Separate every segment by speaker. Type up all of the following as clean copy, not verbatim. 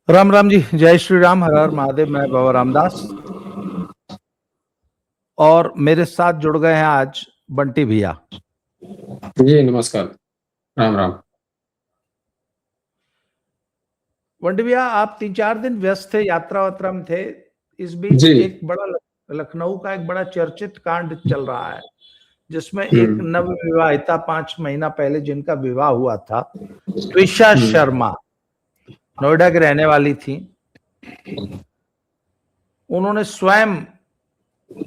Speaker 1: राम राम जी, जय श्री राम, हर हर महादेव। मैं बाबा रामदास और मेरे साथ जुड़ गए हैं आज बंटी भैया।
Speaker 2: जी नमस्कार। राम राम।
Speaker 1: बंटी भैया, आप 3-4 दिन व्यस्त थे, यात्रा वात्रा में थे। इस बीच
Speaker 2: जी।
Speaker 1: एक बड़ा लखनऊ का एक बड़ा चर्चित कांड चल रहा है, जिसमें एक
Speaker 2: हम्म।
Speaker 1: नव विवाहिता 5 महीना पहले जिनका विवाह हुआ था, त्विषा शर्मा, नोएडा की रहने वाली थी। उन्होंने स्वयं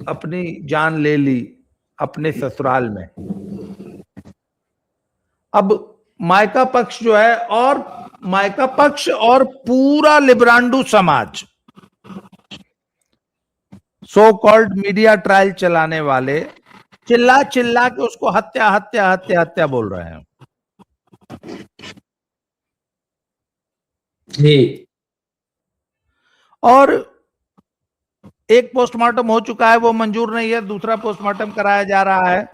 Speaker 1: अपनी जान ले ली अपने ससुराल में। अब मायका पक्ष जो है, और मायका पक्ष और पूरा लिब्रांडू समाज, सो कॉल्ड मीडिया ट्रायल चलाने वाले, चिल्ला चिल्ला के उसको हत्या हत्या हत्या हत्या बोल रहे हैं।
Speaker 2: जी।
Speaker 1: और एक पोस्टमार्टम हो चुका है, वो मंजूर नहीं है, दूसरा पोस्टमार्टम कराया जा रहा है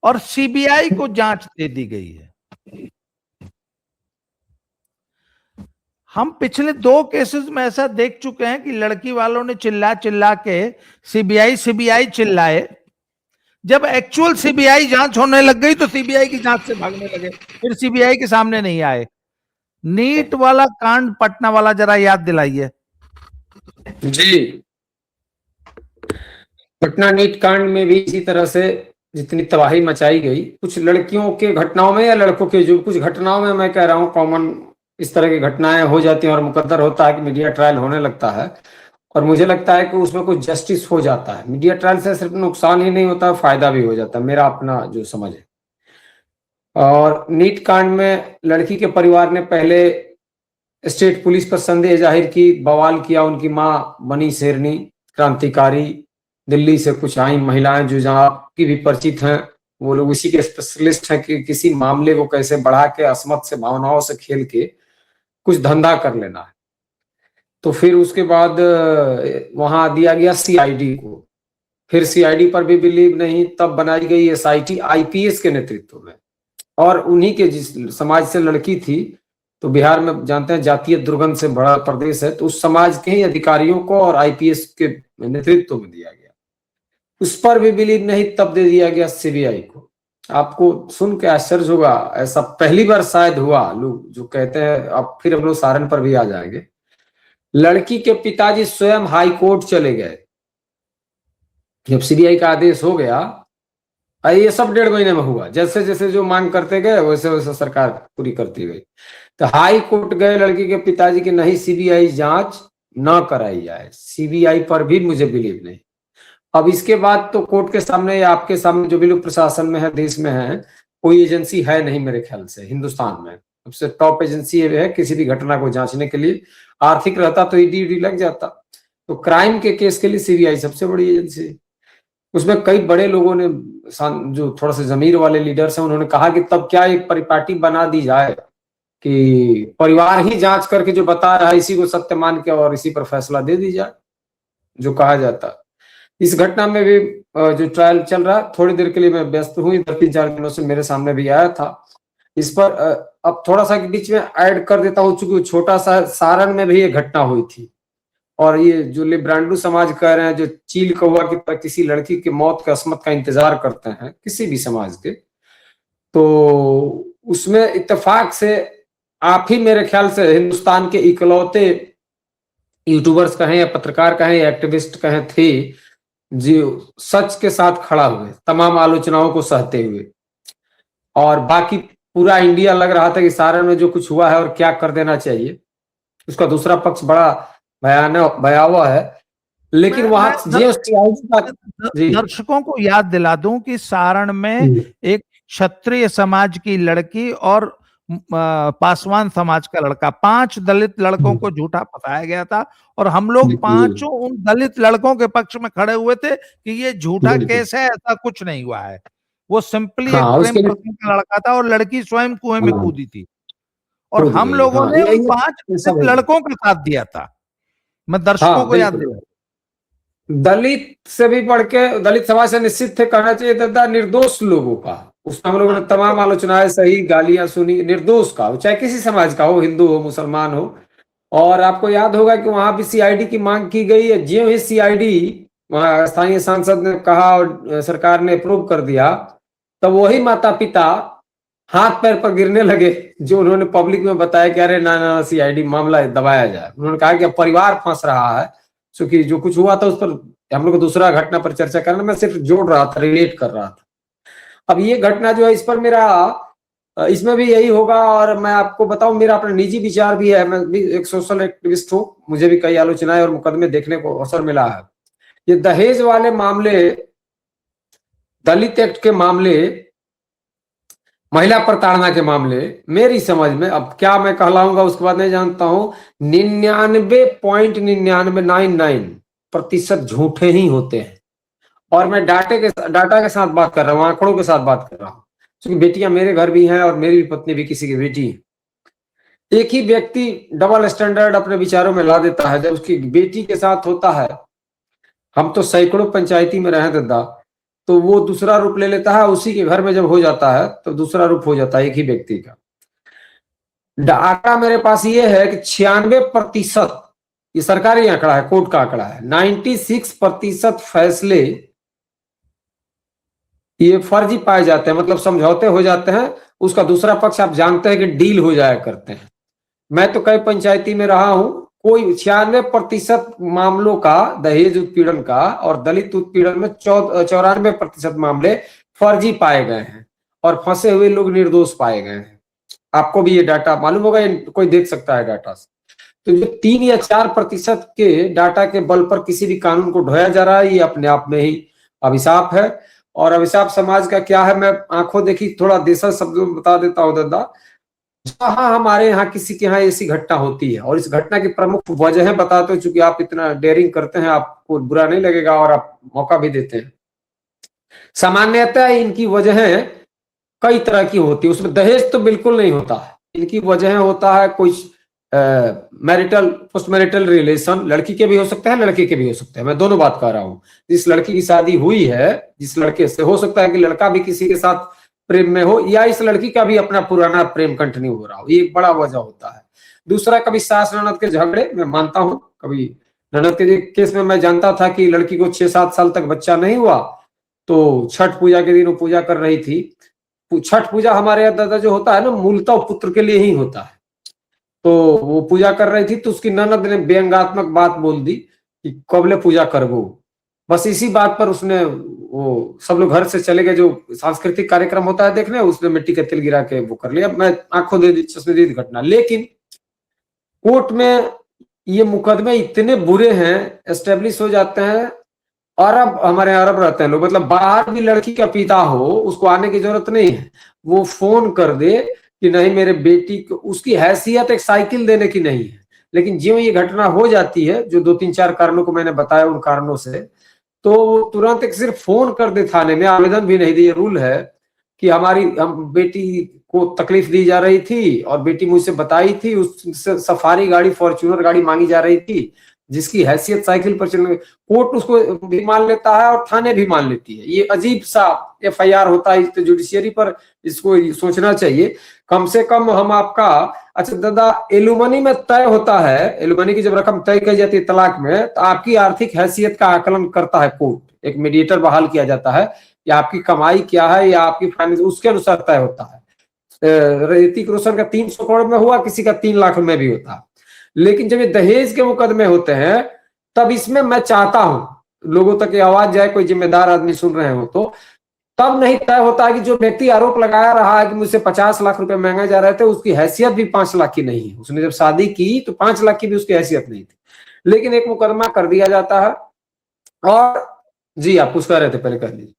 Speaker 1: और सीबीआई को जांच दे दी गई है। हम पिछले 2 केसेस में ऐसा देख चुके हैं कि लड़की वालों ने चिल्ला चिल्ला के सीबीआई सीबीआई चिल्लाए, जब एक्चुअल सीबीआई जांच होने लग गई तो सीबीआई की जांच से भागने लगे, फिर सीबीआई के सामने नहीं आए। नीट वाला कांड पटना वाला जरा याद दिलाइए।
Speaker 2: जी, पटना नीट कांड में भी इसी तरह से जितनी तबाही मचाई गई, कुछ लड़कियों के घटनाओं में या लड़कों के, जो कुछ घटनाओं में मैं कह रहा हूँ कॉमन इस तरह की घटनाएं हो जाती हैं और मुकद्दर होता है कि मीडिया ट्रायल होने लगता है, और मुझे लगता है कि उसमें कुछ जस्टिस हो जाता है। मीडिया ट्रायल से सिर्फ नुकसान ही नहीं होता, फायदा भी हो जाता है, मेरा अपना जो समझ है। और नीट कांड में लड़की के परिवार ने पहले स्टेट पुलिस पर संदेह जाहिर की, बवाल किया। उनकी मां बनी शेरनी, क्रांतिकारी, दिल्ली से कुछ आई महिलाएं जो जहां की भी परिचित हैं, वो लोग इसी के स्पेशलिस्ट हैं कि किसी मामले को कैसे बढ़ा के असमत से, भावनाओं से खेल के कुछ धंधा कर लेना है। तो फिर उसके बाद वहां दिया गया सीआईडी को, फिर सीआईडी पर भी बिलीव नहीं, तब बनाई गई एसआईटी आईपीएस के नेतृत्व में, और उन्हीं के जिस समाज से लड़की थी, तो बिहार में जानते हैं जातीय दुर्गंध से बड़ा प्रदेश है, तो उस समाज के ही अधिकारियों को और आईपीएस के नेतृत्व में दिया गया। उस पर भी बिलीव नहीं, तब दे दिया गया सीबीआई को। आपको सुन के आश्चर्य होगा, ऐसा पहली बार शायद हुआ। लोग जो कहते हैं, अब फिर हम लोग सारण पर भी आ जाएंगे, लड़की के पिताजी स्वयं हाई कोर्ट चले गए। जब सीबीआई का आदेश हो गया, ये सब 1.5 महीने में हुआ, जैसे जैसे जो मांग करते गए वैसे वैसे सरकार पूरी करती गई। तो हाई कोर्ट गए लड़की के पिताजी की, नहीं सीबीआई जांच न कराई जाए। सीबीआई पर भी मुझे बिलीव नहीं। अब इसके बाद तो कोर्ट के सामने या आपके सामने जो भी लोग प्रशासन में है, देश में है, कोई एजेंसी है नहीं मेरे ख्याल से हिंदुस्तान में। सबसे टॉप एजेंसी ये है किसी भी घटना को जांचने के लिए। आर्थिक रहता तो ईडी लग जाता, तो क्राइम के केस के लिए सीबीआई सबसे बड़ी एजेंसी। उसमें कई बड़े लोगों ने, जो थोड़ा सा जमीर वाले लीडर्स हैं, उन्होंने कहा कि तब क्या एक परिपाटी बना दी जाए कि परिवार ही जांच करके जो बता रहा है इसी को सत्य मान के और इसी पर फैसला दे दी जाए, जो कहा जाता। इस घटना में भी जो ट्रायल चल रहा है, थोड़ी देर के लिए मैं व्यस्त हूँ, इधर 3-4 दिनों से मेरे सामने भी आया था। इस पर अब थोड़ा सा बीच में ऐड कर देता हूँ, चूंकि छोटा सा सारण में भी ये घटना हुई थी, और ये जो लिब्रांडू समाज कह रहे हैं, जो चील कौवा की तरह किसी लड़की की मौत का, असमत का इंतजार करते हैं किसी भी समाज के, तो उसमें इत्तेफाक से आप ही मेरे ख्याल से हिंदुस्तान के इकलौते यूट्यूबर्स कहें या पत्रकार कहें या एक्टिविस्ट कहें थे जो सच के साथ खड़ा हुए, तमाम आलोचनाओं को सहते हुए। और बाकी पूरा इंडिया लग रहा था कि सारण में जो कुछ हुआ है और क्या कर देना चाहिए, उसका दूसरा पक्ष बड़ा भयावह है। लेकिन वहां
Speaker 1: दर्शकों को याद दिला दूं कि सारण में एक क्षत्रिय समाज की लड़की और पासवान समाज का लड़का, 5 दलित लड़कों को झूठा फंसाया गया था, और हम लोग 5 उन दलित लड़कों के पक्ष में खड़े हुए थे कि ये झूठा केस है, ऐसा कुछ नहीं हुआ है। वो सिंपली एक प्रेम प्रसंग का लड़का था और लड़की स्वयं कुएं में कूदी थी, और हम लोगों ने उन 5 लड़कों का साथ दिया था। मैं दर्शकों को याद दिला,
Speaker 2: दलित से भी बढ़ के, दलित समाज से निश्चित थे, कहना चाहिए दादा, निर्दोष लोगों का। उसमें हम लोगों ने तमाम आलोचनाएं सही, गालियां सुनी, निर्दोष का, चाहे किसी समाज का हो, हिंदू हो, मुसलमान हो, और आपको याद होगा कि वहां भी सीआईडी की मांग की गई है। ज्यों ही सीआईडी वहां स्थानीय सांसद ने कहा और सरकार ने अप्रूव कर दिया, तब वही माता पिता हाथ पैर पर गिरने लगे जो उन्होंने पब्लिक में बताया कि अरे ना ना सीआईडी मामला दबाया जाए। उन्होंने कहा कि अब परिवार फंस रहा है, क्योंकि जो कुछ हुआ था उस पर हम लोग दूसरा घटना पर चर्चा करना, मैं सिर्फ जोड़ रहा था, रिलेट कर रहा था। अब ये घटना जो है इस पर मेरा इसमें भी यही होगा। और मैं आपको बताऊं, मेरा अपना निजी विचार भी है, मैं भी एक सोशल एक्टिविस्ट हूं, मुझे भी कई आलोचनाएं और मुकदमे देखने को अवसर मिला है। ये दहेज वाले मामले, दलित एक्ट के मामले, महिला प्रताड़ना के मामले, मेरी समझ में, अब क्या मैं कहलाऊंगा उसके बाद नहीं जानता हूं, 99.99% झूठे ही होते हैं। और मैं डाटा के साथ बात कर रहा हूँ, आंकड़ों के साथ बात कर रहा हूँ, क्योंकि बेटियां मेरे घर भी हैं और मेरी पत्नी भी किसी की बेटी है। एक ही व्यक्ति डबल स्टैंडर्ड अपने विचारों में ला देता है जब उसकी बेटी के साथ होता है। हम तो सैकड़ों पंचायती में रहे दादा, तो वो दूसरा रूप ले लेता है, उसी के घर में जब हो जाता है तो दूसरा रूप हो जाता है एक ही व्यक्ति का। आंकड़ा मेरे पास ये है कि 96%, ये सरकारी आंकड़ा है, कोर्ट का आंकड़ा है, 96% फैसले ये फर्जी पाए जाते हैं, मतलब समझौते हो जाते हैं, उसका दूसरा पक्ष आप जानते हैं कि डील हो जाया करते हैं। मैं तो कई पंचायती में रहा हूं, कोई 96% मामलों का दहेज उत्पीड़न का और दलित उत्पीड़न में 94% मामले फर्जी पाए गए हैं और फंसे हुए लोग निर्दोष पाए गए हैं। आपको भी ये डाटा मालूम होगा, कोई देख सकता है डाटा से। तो जो 3 या 4% के डाटा के बल पर किसी भी कानून को ढोया जा रहा है, ये अपने आप में ही अभिशाप है। और अभिशाप समाज का क्या है, मैं आंखों देखी थोड़ा देशा शब्दों में बता देता हूं दादा। जहां हमारे यहाँ किसी के यहाँ ऐसी घटना होती है, और इस घटना की प्रमुख वजह बताते हो, चूंकि आप इतना डेयरिंग करते हैं, आपको बुरा नहीं लगेगा और आप मौका भी देते हैं। सामान्यतः इनकी वजह कई तरह की होती है, उसमें दहेज तो बिल्कुल नहीं होता है। इनकी वजह होता है कोई मैरिटल पोस्ट मैरिटल रिलेशन, लड़की के भी हो सकते हैं लड़के के भी हो सकते हैं, मैं दोनों बात कर रहा हूँ। जिस लड़की की शादी हुई है, जिस लड़के से, हो सकता है कि लड़का भी किसी के साथ प्रेम में हो, या इस लड़की का भी अपना पुराना प्रेम कंटिन्यू हो रहा हो, ये एक बड़ा वजह होता है। दूसरा, कभी सास ननद के झगड़े, मैं मानता हूँ, कभी ननद के केस में मैं जानता था कि लड़की को 6-7 साल तक बच्चा नहीं हुआ, तो छठ पूजा के दिन वो पूजा कर रही थी। छठ पूजा हमारे यहाँ दादा जो होता है ना, मूलतः पुत्र के लिए ही होता है। तो वो पूजा कर रही थी, तो उसकी ननद ने व्यंग्यात्मक बात बोल दी कि कबले पूजा करबो। बस इसी बात पर उसने, वो सब लोग घर से चले गए, जो सांस्कृतिक कार्यक्रम होता है देखने, उसने मिट्टी का तेल गिरा के वो कर लिया। मैं आंखों दे दी चश्मे घटना। लेकिन कोर्ट में ये मुकदमे इतने बुरे हैं, एस्टेब्लिश हो जाते हैं। अरब, हमारे अरब रहते हैं लोग, मतलब बाहर भी लड़की का पिता हो, उसको आने की जरूरत नहीं है, वो फोन कर दे कि नहीं मेरे बेटी को, उसकी हैसियत एक साइकिल देने की नहीं है। लेकिन ज्यों ये घटना हो जाती है, जो 2-3-4 कारणों को मैंने बताया, उन कारणों से, तो वो तुरंत एक सिर्फ फोन कर दे थाने में, आवेदन भी नहीं दिए। रूल है कि हम बेटी को तकलीफ दी जा रही थी और बेटी मुझसे बताई थी, उससे सफारी गाड़ी, फॉर्च्यूनर गाड़ी मांगी जा रही थी, जिसकी हैसियत साइकिल पर चलने, कोर्ट उसको भी मान लेता है और थाने भी मान लेती है। ये अजीब सा एफआईआर होता है। तो जुडिशियरी पर इसको सोचना चाहिए। कम से कम हम आपका, अच्छा दादा, एलुमनी में तय होता है, एलुमनी की जब रकम तय की जाती है तलाक में, तो आपकी आर्थिक हैसियत का आकलन करता है कोर्ट। एक मीडिएटर बहाल किया जाता है, या आपकी कमाई क्या है, या आपकी फाइनेंस, उसके अनुसार तय होता है। ऋतिक रोशन का 300 करोड़ में हुआ, किसी का 3 लाख में भी होता है। लेकिन जब ये दहेज के मुकदमे होते हैं, तब इसमें मैं चाहता हूं लोगों तक ये आवाज जाए, कोई जिम्मेदार आदमी सुन रहे हो तो, तब नहीं तय होता है कि जो व्यक्ति आरोप लगाया रहा है कि मुझसे 50 लाख रुपए महंगे जा रहे थे, उसकी हैसियत भी 5 लाख की नहीं है। उसने जब शादी की तो 5 लाख की भी उसकी हैसियत नहीं थी, लेकिन एक मुकदमा कर दिया जाता है। और जी, आप कुछ कह रहे थे, पहले कर लीजिए।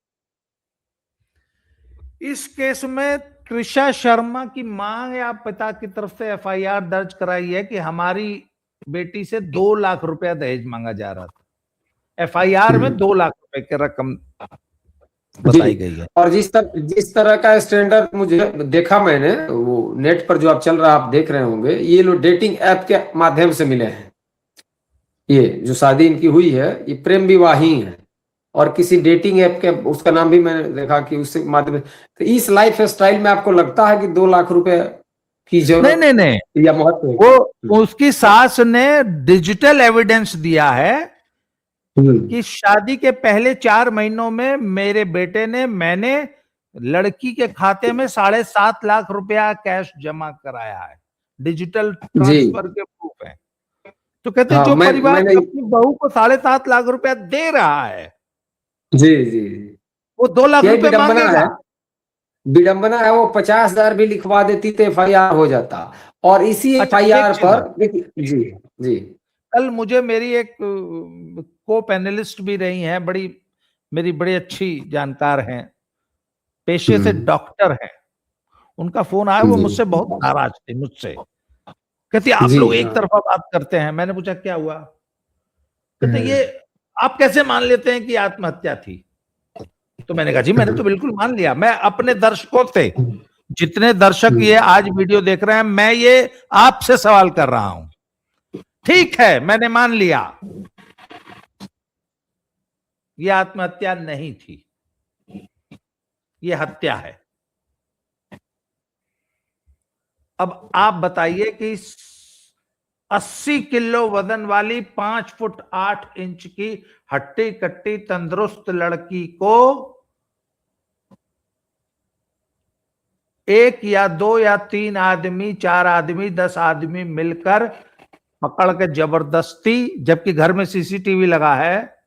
Speaker 1: इस केस में त्रिशा शर्मा की मां या पिता की तरफ से एफआईआर दर्ज कराई है कि हमारी बेटी से 2 लाख रुपया दहेज मांगा जा रहा था। एफआईआर में 2 लाख रुपए की रकम बताई गई है।
Speaker 2: और जिस तरह का स्टैंडर्ड मुझे देखा मैंने, वो नेट पर जो आप चल रहा है, आप देख रहे होंगे, ये लोग डेटिंग ऐप के माध्यम से मिले हैं। ये जो शादी इनकी हुई है, ये प्रेम विवाह ही है, और किसी डेटिंग ऐप के, उसका नाम भी मैंने देखा कि उससे माध्यम। तो इस लाइफ स्टाइल में आपको लगता है कि 2 लाख रुपए की
Speaker 1: नहीं
Speaker 2: जरूरत
Speaker 1: नहीं नहीं,
Speaker 2: या महत्व है?
Speaker 1: वो उसकी सास ने डिजिटल एविडेंस दिया है कि शादी के पहले 4 महीनों में मेरे बेटे ने, मैंने लड़की के खाते में 7.5 लाख रुपया कैश जमा कराया है, डिजिटल
Speaker 2: जी
Speaker 1: ट्रांसफर के प्रूफ है। तो कहते
Speaker 2: हाँ,
Speaker 1: जो परिवार
Speaker 2: मैंने
Speaker 1: अपनी बहू को 7.5 लाख रुपया दे रहा है,
Speaker 2: जी जी
Speaker 1: वो 2 लाख
Speaker 2: यही
Speaker 1: रुपए
Speaker 2: विडंबना है।
Speaker 1: मांगेगा।
Speaker 2: विडंबना है, वो 50,000 भी लिखवा देती तो FIR हो जाता। और इसी
Speaker 1: अच्छा, एक
Speaker 2: FIR
Speaker 1: चीज है,
Speaker 2: पर जी जी
Speaker 1: कल मुझे मेरी एक को पैनलिस्ट भी रही हैं, बड़ी मेरी बड़ी अच्छी जानकार हैं, पेशे से डॉक्टर हैं, उनका फोन आया, वो
Speaker 2: जी
Speaker 1: मुझसे बहुत नाराज थे मुझसे। कहती आप
Speaker 2: जी
Speaker 1: लोग एक
Speaker 2: हाँ
Speaker 1: तरफा बात करते हैं। मैंने पूछा क्या हुआ? कहते ये आप कैसे मान लेते हैं कि आत्महत्या थी? तो मैंने कहा जी मैंने तो बिल्कुल मान लिया। मैं अपने दर्शकों से, जितने दर्शक ये आज वीडियो देख रहे हैं, मैं ये आपसे सवाल कर रहा हूं, ठीक है मैंने मान लिया ये आत्महत्या नहीं थी, ये हत्या है। अब आप बताइए कि 80 किलो वजन वाली 5 फुट 8 इंच की हट्टी कट्टी तंदुरुस्त लड़की को एक या दो या तीन आदमी, 4 आदमी, 10 आदमी मिलकर पकड़ के जबरदस्ती, जबकि घर में CCTV लगा है,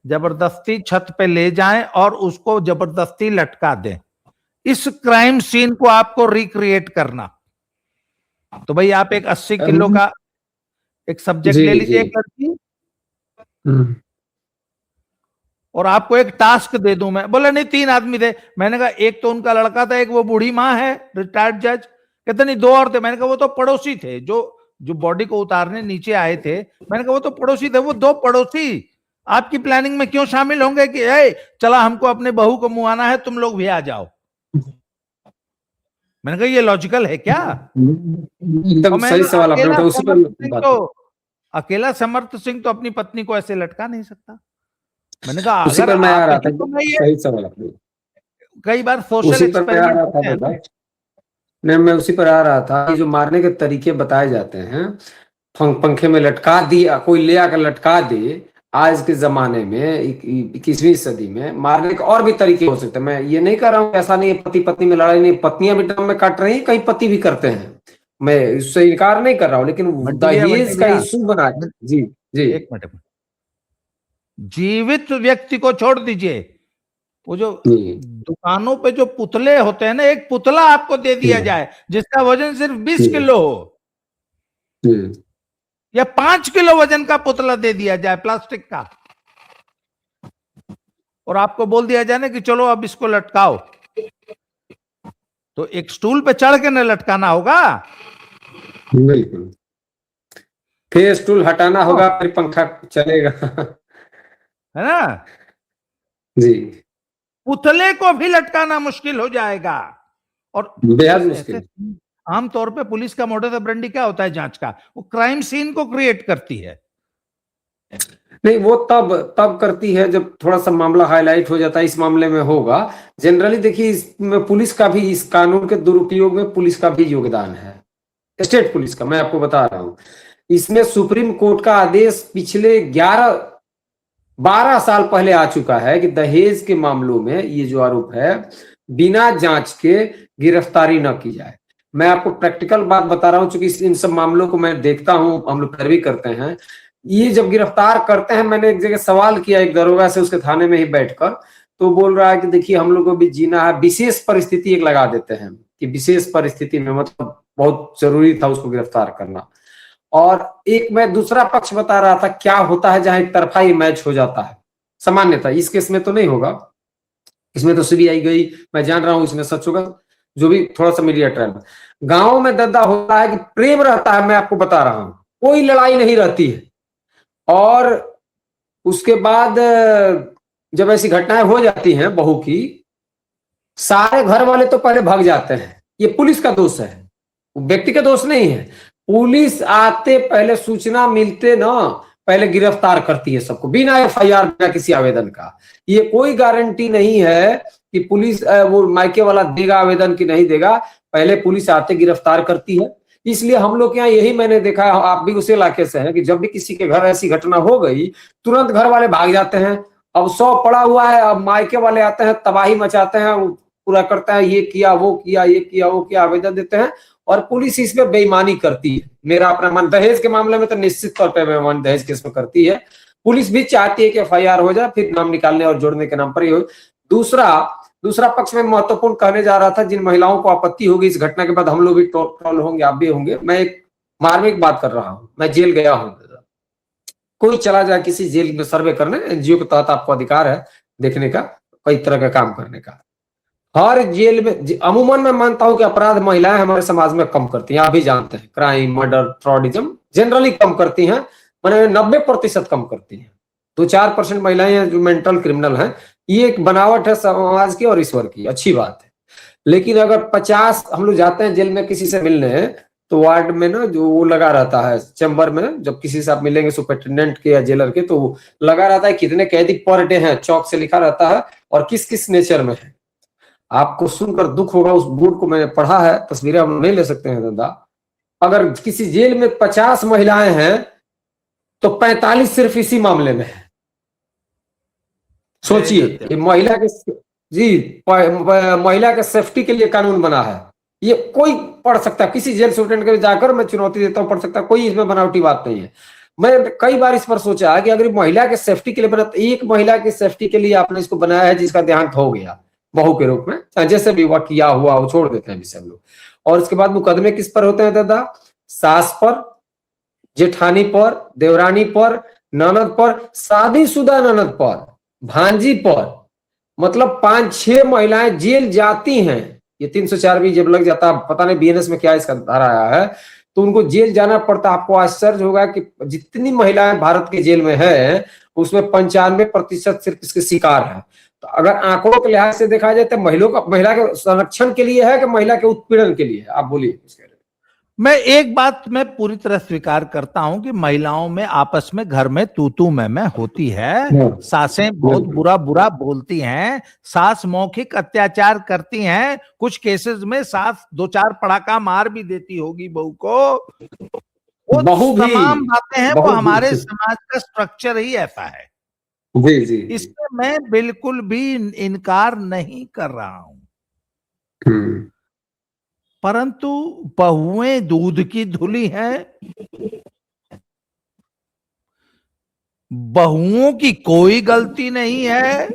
Speaker 1: जबरदस्ती छत पे ले जाएं और उसको जबरदस्ती लटका दें। इस क्राइम सीन को आपको रिक्रिएट करना, तो भाई आप एक 80 किलो का एक सब्जेक्ट
Speaker 2: जी
Speaker 1: ले
Speaker 2: जी
Speaker 1: लीजिए, एक लड़की, और आपको एक टास्क दे दूं मैं। बोला नहीं 3 आदमी थे। मैंने कहा एक तो उनका लड़का था, एक वो बूढ़ी माँ है रिटायर्ड जज। कहते नहीं 2 और थे। मैंने कहा वो तो पड़ोसी थे, जो जो बॉडी को उतारने नीचे आए थे। मैंने कहा वो तो पड़ोसी थे। वो 2 पड़ोसी आपकी प्लानिंग में क्यों शामिल होंगे कि चला हमको अपने बहू को मुआना है, तुम लोग भी आ जाओ? मैंने कहा ये लॉजिकल है क्या?
Speaker 2: एकदम
Speaker 1: और मैंने
Speaker 2: सही सवाल आपने
Speaker 1: अकेला
Speaker 2: उठाया, उसी पर
Speaker 1: समर्थ सिंह
Speaker 2: बात
Speaker 1: तो
Speaker 2: है।
Speaker 1: अकेला समर्थ सिंह तो अपनी पत्नी को ऐसे लटका नहीं सकता। मैंने कहा
Speaker 2: उसी
Speaker 1: अगर
Speaker 2: पर मैं आ
Speaker 1: आप
Speaker 2: रहा
Speaker 1: ही,
Speaker 2: था,
Speaker 1: तो मैं ये
Speaker 2: सही सवाल आपने,
Speaker 1: कई बार सोशल
Speaker 2: उसी पर मैं आ
Speaker 1: एक्सपेरिमेंट
Speaker 2: रहा था
Speaker 1: होते हैं
Speaker 2: दादा।
Speaker 1: ना।
Speaker 2: नहीं, मैं उसी पर आ रहा था। ये जो मारने के तरीके बताए जाते हैं, पंखे में लटका दिया, कोई ले आकर लटका दे, आज के जमाने में 21वीं सदी में मारने के और भी तरीके हो सकते हैं। मैं ये नहीं कर रहा हूँ, ऐसा नहीं है पति पत्नी में लड़ाई नहीं, पत्नियां भी ड्रम में काट रही हैं, कई पति भी करते हैं, मैं इससे इनकार नहीं कर रहा हूँ, लेकिन
Speaker 1: बंटी
Speaker 2: दहेज का
Speaker 1: भैया,
Speaker 2: इशू बना। जी जी
Speaker 1: एक मिनट, जीवित व्यक्ति को छोड़ दीजिए, वो जो
Speaker 2: जी
Speaker 1: दुकानों पे जो पुतले होते हैं ना, एक पुतला आपको दे दिया जाए जिसका वजन सिर्फ 20
Speaker 2: जी
Speaker 1: किलो हो,
Speaker 2: जी
Speaker 1: या 5 किलो वजन का पुतला दे दिया जाए प्लास्टिक का, और आपको बोल दिया जाए ना कि चलो अब इसको लटकाओ, तो एक स्टूल पे चढ़ के न लटकाना होगा।
Speaker 2: बिल्कुल, फिर स्टूल हटाना होगा, फिर पंखा चलेगा।
Speaker 1: है ना?
Speaker 2: जी,
Speaker 1: पुतले को भी लटकाना मुश्किल हो जाएगा। और
Speaker 2: बेहद
Speaker 1: ऐसे ऐसे
Speaker 2: मुश्किल।
Speaker 1: आमतौर पे पुलिस का मोडस ऑपरेंडी क्या होता है जांच का? वो क्राइम सीन को क्रिएट करती है।
Speaker 2: नहीं, वो तब तब करती है जब थोड़ा सा मामला हाईलाइट हो जाता है। इस मामले में होगा। जनरली देखिए, इसमें पुलिस का भी, इस कानून के दुरुपयोग में पुलिस का भी योगदान है, स्टेट पुलिस का। मैं आपको बता रहा हूं, इसमें सुप्रीम कोर्ट का आदेश पिछले 12 साल पहले आ चुका है कि दहेज के मामलों में ये जो आरोप है, बिना जांच के गिरफ्तारी न की जाए। मैं आपको प्रैक्टिकल बात बता रहा हूं, चूंकि इन सब मामलों को मैं देखता हूं, हम लोग पैरवी करते हैं। ये जब गिरफ्तार करते हैं, मैंने एक जगह सवाल किया एक दरोगा से, उसके थाने में ही बैठकर, तो बोल रहा है कि देखिए हम लोग को भी जीना है, विशेष परिस्थिति एक लगा देते हैं कि विशेष परिस्थिति में, मतलब बहुत जरूरी था उसको गिरफ्तार करना। और एक मैं दूसरा पक्ष बता रहा था, क्या होता है जहां एक तरफा ही मैच हो जाता है। सामान्यतः इस केस में तो नहीं होगा, इसमें तो CBI गई, मैं जान रहा हूं इसमें सच होगा, जो भी थोड़ा सा मीडिया ट्रायल में। गांव में दद्दा होता है कि प्रेम रहता है, मैं आपको बता रहा हूं, कोई लड़ाई नहीं रहती है। और उसके बाद जब ऐसी घटनाएं हो जाती हैं बहू की, सारे घर वाले तो पहले भाग जाते हैं। ये पुलिस का दोष है, व्यक्ति का दोष नहीं है। पुलिस आते पहले सूचना मिलते ना, पहले गिरफ्तार करती है सबको, बिना एफआईआर, बिना किसी आवेदन का। ये कोई गारंटी नहीं है कि पुलिस वो मायके वाला देगा आवेदन कि नहीं देगा, पहले पुलिस आते गिरफ्तार करती है। इसलिए हम लोग के यहाँ यही मैंने देखा है, आप भी उसी इलाके से हैं, कि जब भी किसी के घर ऐसी घटना हो गई, तुरंत घर वाले भाग जाते हैं। अब 100 पड़ा हुआ है, अब मायके वाले आते हैं, तबाही मचाते हैं, पूरा करता है, ये किया वो किया, ये किया वो किया, आवेदन देते हैं, और पुलिस इसमें बेईमानी करती है। मेरा अपना मन, दहेज के मामले में तो निश्चित तौर पर बेईमानी दहेज केस में करती है। पुलिस भी चाहती है कि एफआईआर हो जाए, फिर नाम निकालने और जोड़ने के नाम पर ही हो। दूसरा पक्ष में महत्वपूर्ण कहने जा रहा था, जिन महिलाओं को आपत्ति होगी इस घटना के बाद, हम लोग भी ट्रोल होंगे, आप भी होंगे। मैं एक मार्मिक बात कर रहा हूं, मैं जेल गया हूं। कोई चला जाए किसी जेल में सर्वे करने, एनजीओ के तहत आपको अधिकार है देखने का, कई तरह का काम करने का। हर जेल में अमूमन मैं मानता हूं कि अपराध महिलाएं हमारे समाज में कम करती हैं, आप भी जानते हैं, क्राइम, मर्डर, फ्रॉडिज्म जनरली कम करती हैं, मैंने 90% कम करती हैं। 2-4% महिलाएं हैं जो मेंटल क्रिमिनल हैं। ये एक बनावट है समाज की और ईश्वर की, अच्छी बात है। लेकिन अगर 50 हम लोग जाते हैं जेल में किसी से मिलने, तो वार्ड में ना जो वो लगा रहता है चैम्बर में, जब किसी से आप मिलेंगे सुपरिटेंडेंट के या जेलर के, तो लगा रहता है कितने कैदी पर डे हैं, चौक से लिखा रहता है, और किस किस नेचर में है। आपको सुनकर दुख होगा, उस बोर्ड को मैंने पढ़ा है, तस्वीरें हम नहीं ले सकते हैं दादा। अगर किसी जेल में 50 महिलाएं हैं तो 45 सिर्फ इसी मामले में है। सोचिए, महिला के महिला के सेफ्टी के लिए कानून बना है। ये कोई पढ़ सकता है, किसी जेल सुपरिटेंडेंट के जाकर मैं चुनौती देता हूं, पढ़ सकता है, कोई इसमें बनावटी बात नहीं है। मैं कई बार इस पर सोचा कि अगर महिला के सेफ्टी के लिए बना, तो एक महिला की सेफ्टी के लिए आपने इसको बनाया है जिसका देहांत हो गया बहू के रूप में, जैसे भी हुआ किया हुआ वो छोड़ देते हैं सब लोग। और उसके बाद मुकदमे किस पर होते हैं दादा? सास पर, जेठानी पर, देवरानी पर, ननद पर, शादीशुदा ननद पर, भांजी पर। मतलब 5-6 महिलाएं जेल जाती हैं। ये 304 भी जब लग जाता है, पता नहीं बीएनएस में क्या इसका धारा आया है, तो उनको जेल जाना पड़ता। आपको आश्चर्य होगा कि जितनी महिलाएं भारत के जेल में है, उसमें 95% सिर्फ इसके शिकार है। तो अगर आंकड़ों के लिहाज से देखा जाए तो महिला के संरक्षण के लिए है कि महिला के उत्पीड़न के लिए है? आप बोलिए।
Speaker 1: मैं एक बात मैं पूरी तरह स्वीकार करता हूं कि महिलाओं में आपस में घर में तू मैं होती है। सासें बहुत बुरा बोलती हैं, सास मौखिक अत्याचार करती हैं, कुछ केसेस में सास 2-4 पड़ाका मार भी देती होगी बहू को। वो तमाम बातें हैं, वो हमारे समाज का स्ट्रक्चर ही ऐसा है।
Speaker 2: जी जी,
Speaker 1: इसमें मैं बिल्कुल भी इनकार नहीं कर रहा हूं, परंतु बहुएं दूध की धुली हैं, बहुओं की कोई गलती नहीं है,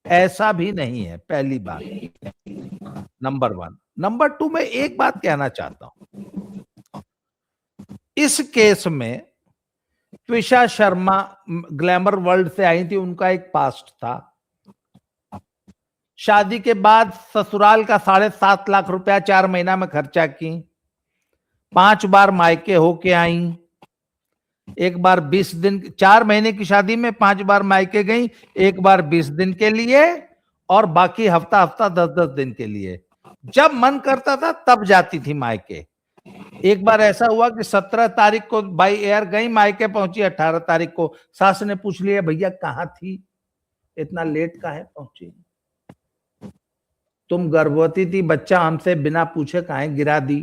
Speaker 1: ऐसा भी नहीं है। पहली बात, नंबर 1। नंबर 2, मैं एक बात कहना चाहता हूं, इस केस में त्विषा शर्मा ग्लैमर वर्ल्ड से आई थी, उनका एक पास्ट था। शादी के बाद ससुराल का 7.5 लाख रुपया 4 महीना में खर्चा की, 5 बार मायके होके आई, एक बार 20 दिन, 4 महीने की शादी में 5 बार मायके गई, एक बार 20 दिन के लिए और बाकी हफ्ता 10-10 दिन के लिए। जब मन करता था तब जाती थी मायके। एक बार ऐसा हुआ कि 17 तारीख को बाई एयर गई, मायके पहुंची 18 तारीख को। सास ने पूछ लिया, भैया कहाँ थी, इतना लेट काहे पहुंची? तुम गर्भवती थी, बच्चा हमसे बिना पूछे काहे गिरा दी?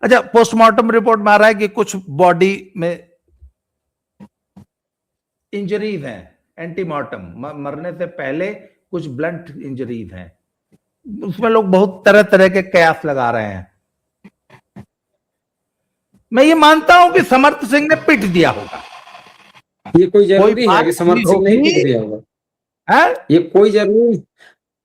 Speaker 1: अच्छा, पोस्टमार्टम रिपोर्ट में आ रहा है कि कुछ बॉडी में इंजरीज हैं, एंटीमार्टम, मरने से पहले कुछ ब्लंट इंजरीज हैं। उसमें लोग बहुत तरह तरह के कयास लगा रहे हैं। मैं ये मानता हूं कि समर्थ सिंह ने पिट दिया होगा।
Speaker 2: ये कोई जरूरी है कि समर्थ सिंह नहीं पिट दिया होगा?
Speaker 1: है? ये
Speaker 2: कोई जरूरी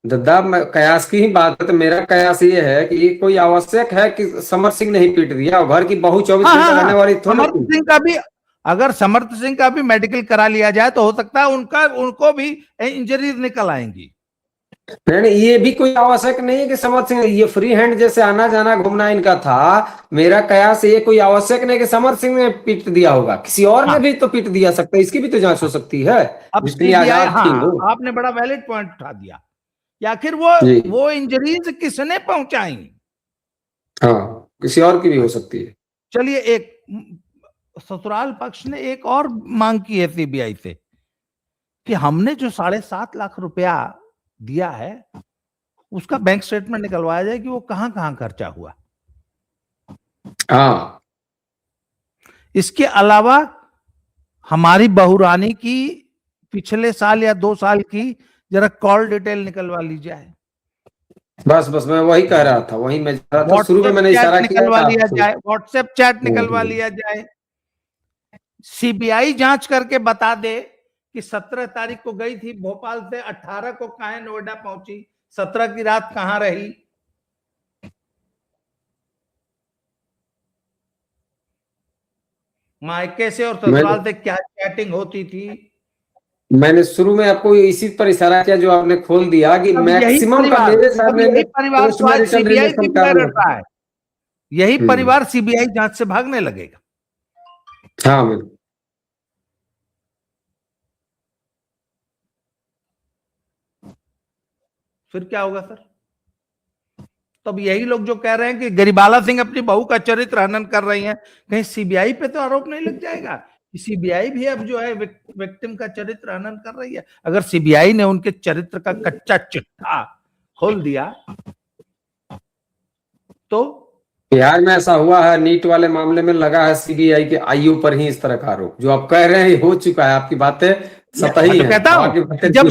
Speaker 2: दादा, कयास की ही बात है। तो मेरा कयास ये है कि ये कोई आवश्यक है कि समर्थ सिंह नहीं पीट दिया, और घर की बहू 24 घंटे रहने वाली थोड़ी।
Speaker 1: समर्थ सिंह का भी, अगर समर्थ सिंह का भी मेडिकल करा लिया जाए तो हो सकता है उनको भी इंजरीज निकल आएंगी।
Speaker 2: नहीं, ये भी कोई आवश्यक नहीं है कि समर्थ सिंह, ये फ्री हैंड जैसे आना जाना घूमना इनका था। मेरा कयास ये कोई आवश्यक नहीं कि समर्थ सिंह ने पीट दिया होगा, किसी और ने भी तो पीट दिया सकता है, इसकी भी तो जांच हो सकती है।
Speaker 1: आपने बड़ा वैलिड पॉइंट उठा दिया। आखिर वो इंजरीज किसने पहुंचाई?
Speaker 2: हाँ, किसी और की भी हो सकती है।
Speaker 1: चलिए, एक ससुराल पक्ष ने एक और मांग की है सीबीआई से कि हमने जो 7.5 लाख रुपया दिया है उसका बैंक स्टेटमेंट निकलवाया जाए कि वो कहां कहां खर्चा हुआ।
Speaker 2: हाँ,
Speaker 1: इसके अलावा हमारी बहुरानी की पिछले साल या 2 साल की जरा कॉल डिटेल निकलवा ली जाए,
Speaker 2: बस बस मैं वही कह रहा था, वही मैं जा रहा था, शुरू में
Speaker 1: व्हाट्सएप
Speaker 2: मैंने
Speaker 1: चैट
Speaker 2: इशारा किया
Speaker 1: निकलवा
Speaker 2: था
Speaker 1: लिया
Speaker 2: आपको।
Speaker 1: जाए, व्हाट्सएप चैट निकलवा
Speaker 2: हम्म।
Speaker 1: लिया जाए, सीबीआई जांच करके बता दे कि 17 तारीख को गई थी भोपाल से, 18 को कहां नोएडा पहुंची, 17 की रात कहां रही। मायके से और ससुराल से क्या चैटिंग होती थी।
Speaker 2: मैंने शुरू में आपको इसी पर इशारा किया जो आपने खोल दिया कि मैक्सिमम का मेरे सामने
Speaker 1: यही परिवार
Speaker 2: पोस्ट
Speaker 1: तो आज
Speaker 2: मैरिटल
Speaker 1: सीबीआई
Speaker 2: रिलेशन
Speaker 1: की
Speaker 2: का
Speaker 1: रहा है, यही परिवार सीबीआई जांच से भागने लगेगा।
Speaker 2: हाँ बिल्कुल।
Speaker 1: फिर क्या होगा सर? तब यही लोग जो कह रहे हैं कि गरिबाला सिंह अपनी बहू का चरित्र हनन कर रही हैं, कहीं सीबीआई पे तो आरोप नहीं लग जाएगा कि सीबीआई भी अब जो है विक्टिम का चरित्र हनन कर रही है। अगर सीबीआई ने उनके चरित्र का कच्चा चिट्ठा खोल दिया तो
Speaker 2: बिहार में ऐसा हुआ है, नीट वाले मामले में लगा है सीबीआई के आईओ पर ही इस तरह का आरोप। जो आप कह रहे हैं हो चुका है, आपकी बातें सतही
Speaker 1: तो
Speaker 2: हैं।
Speaker 1: कहता हूं जब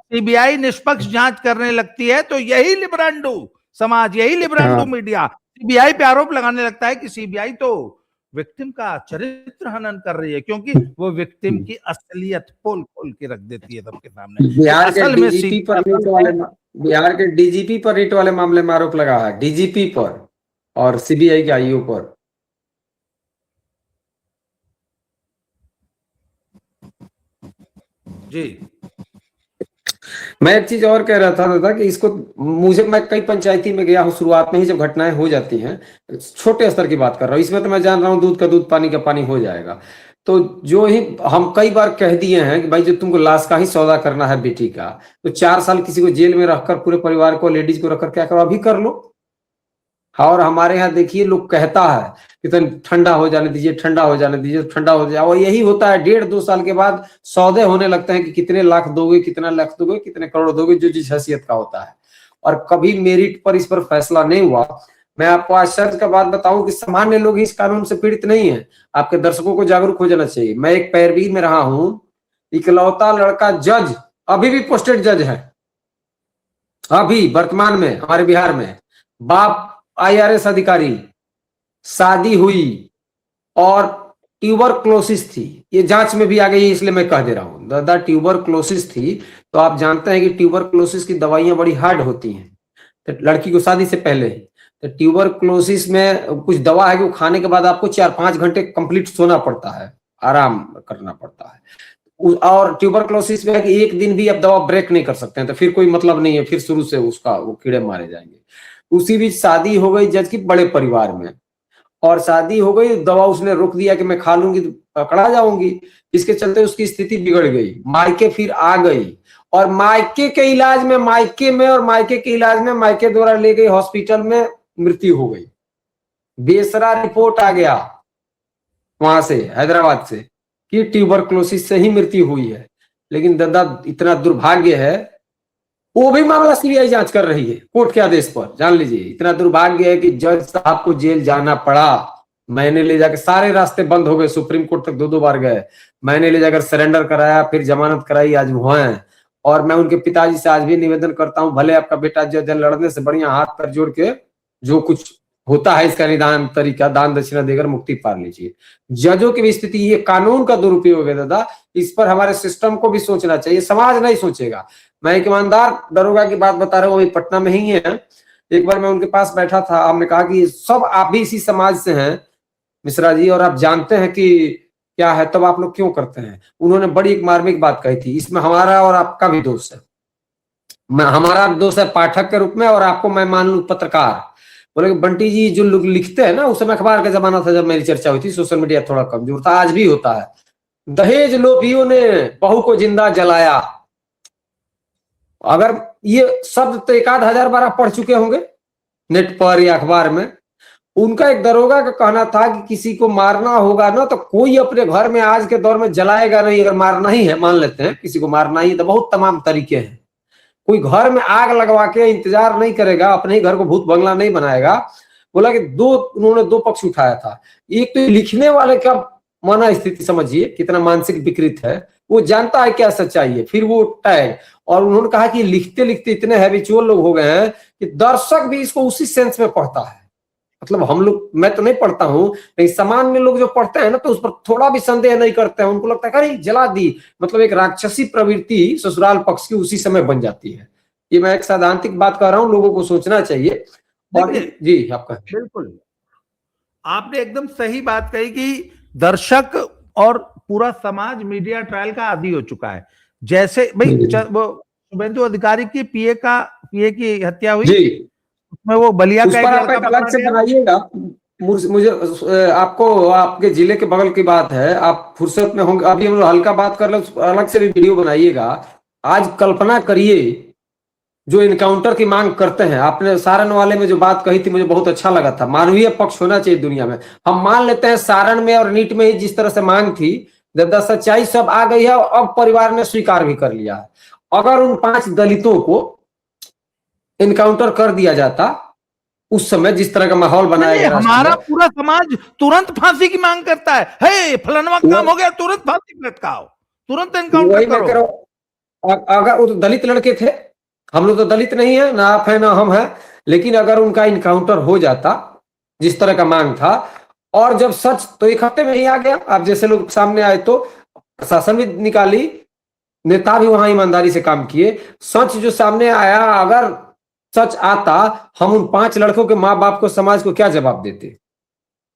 Speaker 1: सीबीआई निष्पक्ष जांच करने लगती है तो यही लिबरंडू समाज, यही लिबरंडू मीडिया सीबीआई पे आरोप लगाने लगता है कि सीबीआई तो विक्टिम का चरित्र हनन कर रही है, क्योंकि वो विक्टिम की असलियत खोल खोल के रख देती है सबके सामने।
Speaker 2: बिहार के
Speaker 1: असल में
Speaker 2: डीजीपी पर नीट वाले, बिहार के डीजीपी पर नीट वाले मामले में आरोप लगा है, डीजीपी पर और सीबीआई के आईओ पर।
Speaker 1: जी
Speaker 2: मैं एक चीज और कह रहा था दादा कि इसको मैं कई पंचायती में गया हूँ, शुरुआत में ही जब घटनाएं हो जाती हैं, छोटे स्तर की बात कर रहा हूँ, इसमें तो मैं जान रहा हूँ दूध का दूध पानी का पानी हो जाएगा। तो जो ही हम कई बार कह दिए हैं कि भाई जो तुमको लाश का ही सौदा करना है बेटी का, तो 4 साल किसी को जेल में रखकर पूरे परिवार को, लेडीज को रखकर क्या करो, अभी कर लो। और हमारे यहाँ देखिए लोग कहता है कि तो ठंडा हो जाने दीजिए, ठंडा हो जाने दीजिए, ठंडा हो जाए, और यही होता है। 1.5-2 साल के बाद सौदे होने लगते हैं कि कितने लाख दोगे, कितना लाख दोगे, कितने करोड़ दोगे, जो जिस हैसियत का होता है। और कभी मेरिट पर इस पर फैसला नहीं हुआ। मैं आपको आश्चर्य का बात बताऊं कि सामान्य लोग इस कानून से पीड़ित नहीं है। आपके दर्शकों को जागरूक हो जाना चाहिए। मैं एक पैरवी में रहा हूं, इकलौता लड़का जज, अभी भी पोस्टेड जज है, अभी वर्तमान में हमारे बिहार में। बाप आईआरएस अधिकारी, शादी हुई और ट्यूबरक्लोसिस थी, ये जांच में भी आ गई, इसलिए मैं कह दे रहा हूं दादा, ट्यूबरक्लोसिस थी। तो आप जानते हैं कि ट्यूबरक्लोसिस की दवाइयां बड़ी हार्ड होती हैं, तो लड़की को शादी से पहले ही। तो ट्यूबरक्लोसिस में कुछ दवा है कि वो खाने के बाद आपको 4-5 घंटे कंप्लीट सोना पड़ता है, आराम करना पड़ता है। और ट्यूबरक्लोसिस में है कि एक दिन भी आप दवा ब्रेक नहीं कर सकते हैं, तो फिर कोई मतलब नहीं है, फिर शुरू से उसका वो कीड़े मारे जाएंगे। उसी बीच शादी हो गई जज की बड़े परिवार में, और शादी हो गई, दवा उसने रोक दिया कि मैं खा लूंगी तो पकड़ा जाऊंगी। इसके चलते उसकी स्थिति बिगड़ गई, मायके फिर आ गई, और मायके के इलाज में, मायके में और मायके के इलाज में मायके द्वारा ले गई हॉस्पिटल में मृत्यु हो गई। बेसरा रिपोर्ट आ गया वहां से, हैदराबाद से, कि ट्यूबरक्लोसिस से ही मृत्यु हुई है। लेकिन दादा इतना दुर्भाग्य है, वो भी मामला सीबीआई जांच कर रही है कोर्ट के आदेश पर। जान लीजिए, इतना दुर्भाग्य है कि जज साहब को जेल जाना पड़ा। मैंने ले जाकर, सारे रास्ते बंद हो गए, सुप्रीम कोर्ट तक 2-2 बार गए, मैंने ले जाकर सरेंडर कराया, फिर जमानत कराई, आज वो हैं। और मैं उनके पिताजी से आज भी निवेदन करता हूं, भले आपका बेटा जज लड़ने से बढ़िया हाथ पैर जोड़ के जो कुछ होता है इसका निदान तरीका, दान दक्षिणा देकर मुक्ति पा लीजिए। जजों की भी स्थिति, ये कानून का दुरुपयोग है दादा, इस पर हमारे सिस्टम को भी सोचना चाहिए, समाज नहीं सोचेगा। मैं एक ईमानदार दरोगा की बात बता रहा हूँ, वही पटना में ही है। एक बार मैं उनके पास बैठा था, हमने कहा कि सब आप भी इसी समाज से हैं मिश्रा जी, और आप जानते हैं कि क्या है, तब आप लोग क्यों करते हैं। उन्होंने बड़ी एक मार्मिक बात कही थी, इसमें हमारा और आपका भी दोष है। हमारा दोष है पाठक के रूप में, और आपको मैं मान लू पत्रकार। बोले बंटी जी जो लोग लिखते हैं ना, उस समय अखबार का जमाना था जब मेरी चर्चा हुई थी, सोशल मीडिया थोड़ा कमजोर था, आज भी होता है। दहेज लोभियों ने बहू को जिंदा जलाया, अगर ये शब्द तो 1,000 बार आप पढ़ चुके होंगे नेट पर या अखबार में। उनका एक दरोगा का कहना था कि किसी को मारना होगा ना तो कोई अपने घर में आज के दौर में जलाएगा नहीं। अगर मारना ही है, मान लेते हैं किसी को मारना ही है, तो बहुत तमाम तरीके हैं। कोई घर में आग लगवा के इंतजार नहीं करेगा, अपने ही घर को भूत बंगला नहीं बनाएगा। बोला कि उन्होंने दो पक्ष उठाया था। एक तो लिखने वाले का माना स्थिति समझिए कितना मानसिक विकृत है, वो जानता है क्या सच्चाई है, फिर वो टैग। और उन्होंने कहा कि लिखते लिखते इतने हैबिचुअल लोग हो गए हैं कि दर्शक भी इसको उसी सेंस में पढ़ता है। मतलब हम लोग, मैं तो नहीं पढ़ता हूं, लेकिन सामान्य लोग जो पढ़ते हैं ना तो उस पर थोड़ा भी संदेह नहीं करते हैं। उनको लगता है अरे जला दी, मतलब एक राक्षसी प्रवृत्ति ससुराल पक्ष की उसी समय बन जाती है। ये मैं एक सैद्धांतिक बात कर रहा हूं, लोगों को सोचना चाहिए। और जी आपका
Speaker 1: बिल्कुल, आपने एकदम सही बात कही कि दर्शक और पूरा समाज मीडिया ट्रायल का आदी हो चुका है। जैसे भाई वो शुभेंदु अधिकारी की पीए की हत्या हुई, उसमें वो बलिया का एक लड़का
Speaker 2: अलग से बनाइएगा। मुझे आपको, आपके जिले के बगल की बात है, आप फुर्सत में होंगे, अभी हम लोग हल्का बात कर ले, अलग से भी वीडियो बनाइएगा। आज कल्पना करिए जो इनकाउंटर की मांग करते हैं, आपने सारण वाले में जो बात कही थी मुझे बहुत अच्छा लगा था। मानवीय पक्ष होना चाहिए दुनिया में। हम मान लेते हैं सारण में और नीट में ही जिस तरह से मांग थी, जब सच्चाई सब आ गई है और अब परिवार ने स्वीकार भी कर लिया है। अगर उन 5 दलितों को इनकाउंटर कर दिया जाता उस समय, जिस तरह का माहौल बनाया गया,
Speaker 1: हमारा पूरा समाज तुरंत फांसी की मांग करता है। हे फलाना काम हो गया, तुरंत फांसी पे लटकाओ, तुरंत एनकाउंटर करो।
Speaker 2: अगर वो तो दलित लड़के थे, हम लोग तो दलित नहीं है, ना आप है ना हम है, लेकिन अगर उनका इनकाउंटर हो जाता जिस तरह का मांग था, और जब सच तो 1 हफ्ते में ही आ गया, आप जैसे लोग सामने आए तो प्रशासन भी निकाली, नेता भी वहां ईमानदारी से काम किए, सच जो सामने आया, अगर सच आता, हम उन 5 लड़कों के माँ बाप को, समाज को क्या जवाब देते?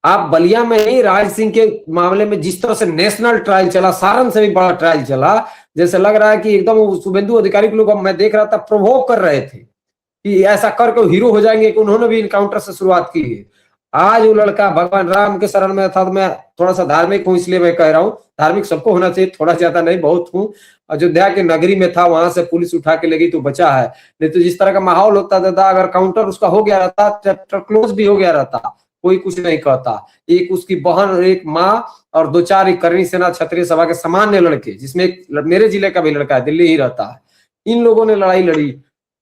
Speaker 2: आप बलिया में ही राज सिंह के मामले में जिस तरह से नेशनल ट्रायल चला, सारण से भी बड़ा ट्रायल चला, जैसे लग रहा है कि एकदम शुभेंदु अधिकारी के लोग, मैं देख रहा था, प्रोवोक कर रहे थे कि ऐसा करके हीरो हो जाएंगे, कि उन्होंने भी इनकाउंटर से शुरुआत की है। आज वो लड़का भगवान राम के शरण में था। तो मैं थोड़ा सा धार्मिक हूं, इसलिए मैं कह रहा हूँ, धार्मिक सबको होना चाहिए, थोड़ा ज्यादा नहीं, बहुत हूँ। अयोध्या के नगरी में था, वहां से पुलिस उठा के ले गई तो बचा है, नहीं तो जिस तरह का माहौल होता था, अगर काउंटर उसका हो गया रहता, चैप्टर क्लोज भी हो गया रहता, कोई कुछ नहीं कहता। एक उसकी बहन, एक माँ और 2-4 एक करणी सेना क्षत्रिय सभा के सामान्य लड़के, जिसमें एक मेरे जिले का भी लड़का है, दिल्ली ही रहता है, इन लोगों ने लड़ाई लड़ी।